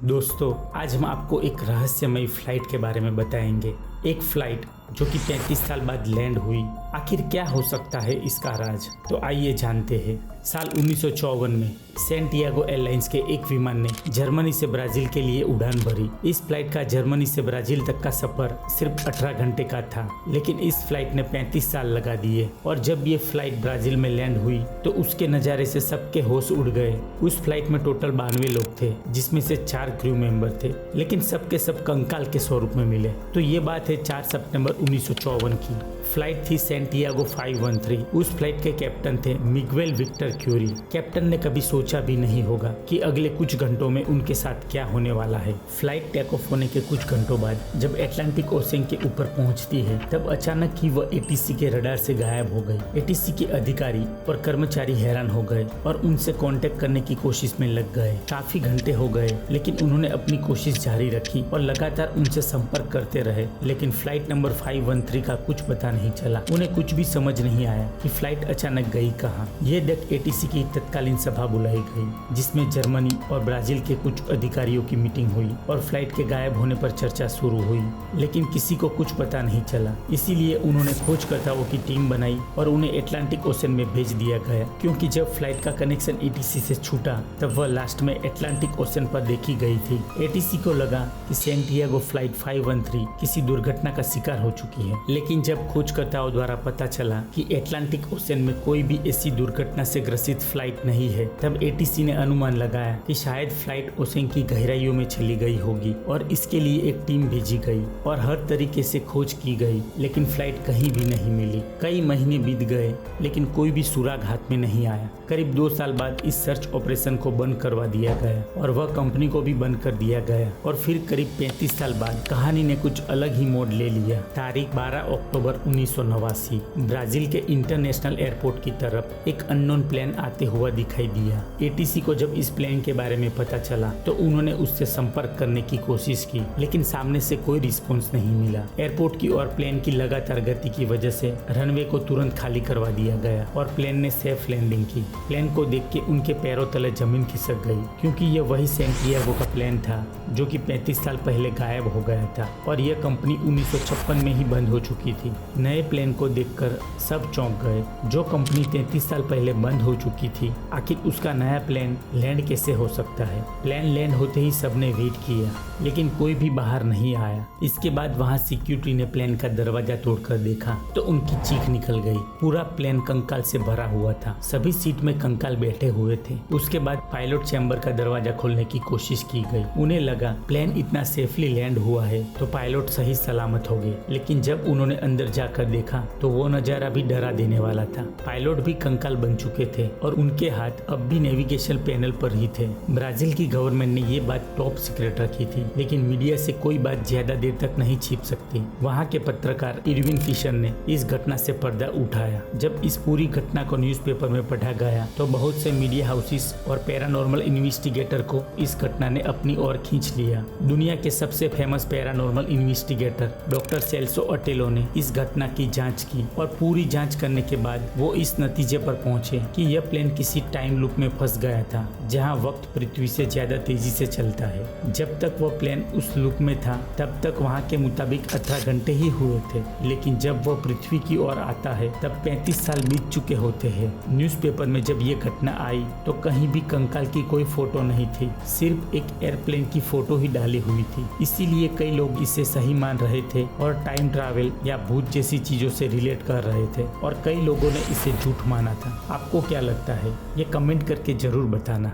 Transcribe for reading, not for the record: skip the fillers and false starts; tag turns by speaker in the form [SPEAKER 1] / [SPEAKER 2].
[SPEAKER 1] दोस्तों, आज हम आपको एक रहस्यमयी फ्लाइट के बारे में बताएंगे। एक फ्लाइट जो कि 35 साल बाद लैंड हुई। आखिर क्या हो सकता है इसका राज? तो आइए जानते हैं। साल 1954 में सैंटियागो एयरलाइंस के एक विमान ने जर्मनी से ब्राजील के लिए उड़ान भरी। इस फ्लाइट का जर्मनी से ब्राजील तक का सफर सिर्फ 18 घंटे का था, लेकिन इस फ्लाइट ने 35 साल लगा दिए। और जब ये फ्लाइट ब्राजील में लैंड हुई तो उसके नज़ारे से सबके होश उड़ गए। उस फ्लाइट में टोटल 92 लोग थे, जिसमें से 4 क्रू मेंबर थे, लेकिन सबके सब कंकाल के स्वरूप में मिले। तो ये बात है 4 सितंबर 1954 की। फ्लाइट थी सैंटियागो 513। उस फ्लाइट के कैप्टन थे मिगुएल विक्टर क्यूरी। कैप्टन ने कभी सोचा भी नहीं होगा कि अगले कुछ घंटों में उनके साथ क्या होने वाला है। फ्लाइट टेक ऑफ होने के कुछ घंटों बाद जब अटलांटिक ओशन के ऊपर पहुंचती है, तब अचानक ही वह एटीसी के रडार से गायब हो गई। एटीसी के अधिकारी और कर्मचारी हैरान हो गए और उनसे कांटेक्ट करने की कोशिश में लग गए। काफी घंटे हो गए, लेकिन उन्होंने अपनी कोशिश जारी रखी और लगातार उनसे संपर्क करते रहे, लेकिन फ्लाइट नंबर 513 का कुछ पता नहीं चला। उन्हें कुछ भी समझ नहीं आया कि फ्लाइट अचानक गई कहाँ। ये देख एटीसी की तत्कालीन सभा बुलाई गई, जिसमें जर्मनी और ब्राजील के कुछ अधिकारियों की मीटिंग हुई और फ्लाइट के गायब होने पर चर्चा शुरू हुई, लेकिन किसी को कुछ पता नहीं चला। इसीलिए उन्होंने खोजकर्ताओं की टीम बनाई और उन्हें अटलांटिक ओशन में भेज दिया गया, क्योंकि जब फ्लाइट का कनेक्शन एटीसी से छूटा तब वह लास्ट में अटलांटिक ओशन पर देखी गई थी। एटीसी को लगा कि सैंटियागो फ्लाइट 513 किसी दुर्घटना का शिकार हो चुकी है, लेकिन जब खोजकर्ताओं द्वारा पता चला कि अटलांटिक ओशन में कोई भी ऐसी दुर्घटना से ग्रसित फ्लाइट नहीं है, तब एटीसी ने अनुमान लगाया कि शायद फ्लाइट ओशन की गहराइयों में चली गई होगी और इसके लिए एक टीम भेजी गई और हर तरीके से खोज की गई, लेकिन फ्लाइट कहीं भी नहीं मिली। कई महीने बीत गए, लेकिन कोई भी सुराग हाथ में नहीं आया। करीब 2 साल बाद इस सर्च ऑपरेशन को बंद करवा दिया गया और वह कंपनी को भी बंद कर दिया गया। और फिर करीब 35 साल बाद कहानी ने कुछ अलग ही मोड़ ले लिया। तारीख 12 अक्टूबर 1989। ब्राजील के इंटरनेशनल एयरपोर्ट की तरफ एक अननोन प्लेन आते हुआ दिखाई दिया। एटीसी को जब इस प्लेन के बारे में पता चला तो उन्होंने उससे संपर्क करने की कोशिश की, लेकिन सामने से कोई रिस्पॉन्स नहीं मिला। एयरपोर्ट की ओर प्लेन की लगातार गति की वजह से रनवे को तुरंत खाली करवा दिया गया और प्लेन ने सेफ लैंडिंग की। प्लेन को देख के उनके पैरों तले जमीन खिसक गई, क्योंकि यह वही सैंटियागो का प्लेन था जो कि 35 साल पहले गायब हो गया था और यह कंपनी 1956 में ही बंद हो चुकी थी। नए प्लेन को देखकर सब चौंक गए। जो कंपनी 33 साल पहले बंद हो चुकी थी, आखिर उसका नया प्लेन लैंड कैसे हो सकता है? प्लेन लैंड होते ही सबने वेट किया, लेकिन कोई भी बाहर नहीं आया। इसके बाद वहां सिक्योरिटी ने प्लेन का दरवाजा तोड़कर देखा तो उनकी चीख निकल गई। पूरा प्लेन कंकाल से भरा हुआ था, सभी सीट में कंकाल बैठे हुए थे। उसके बाद पायलट चैम्बर का दरवाजा खोलने की कोशिश की गई। उन्हें लगा प्लेन इतना सेफली लैंड हुआ है तो पायलट सही सलामत हो गए, लेकिन जब उन्होंने अंदर जाकर देखा तो वो नजारा भी डरा देने वाला था। पायलट भी कंकाल बन चुके थे और उनके हाथ अब भी नेविगेशन पैनल पर ही थे। ब्राजील की गवर्नमेंट ने ये बात टॉप सीक्रेट रखी थी, लेकिन मीडिया से कोई बात ज्यादा देर तक नहीं छिप सकती। वहाँ के पत्रकार इरविन फिशर ने इस घटना से पर्दा उठाया। जब इस पूरी घटना को न्यूज़पेपर में पढ़ा गया तो बहुत से मीडिया हाउसेस और पैरानॉर्मल इन्वेस्टिगेटर को इस घटना ने अपनी ओर खींच लिया। दुनिया के सबसे famous paranormal investigator doctor Celso Atelo ने इस घटना की जांच की और पूरी जांच करने के बाद वो इस नतीजे पर पहुंचे कि यह प्लेन किसी टाइम लूप में फंस गया था, जहां वक्त पृथ्वी से ज्यादा तेजी से चलता है। जब तक वह प्लेन उस लूप में था तब तक वहां के मुताबिक 18 घंटे ही हुए थे, लेकिन जब वह पृथ्वी की ओर आता है तब 35 साल बीत चुके होते हैं। न्यूज़पेपर में जब ये घटना आई तो कहीं भी कंकाल की कोई फोटो नहीं थी, सिर्फ एक एयरप्लेन की फोटो ही डाली हुई थी। इसीलिए कई लोग इसे सही मान रहे थे और टाइम ट्रैवल या भूत जैसी चीजों से रिलेट कर रहे थे, और कई लोगों ने इसे झूठ माना था। आपको क्या लगता है? ये कमेंट करके जरूर बताना।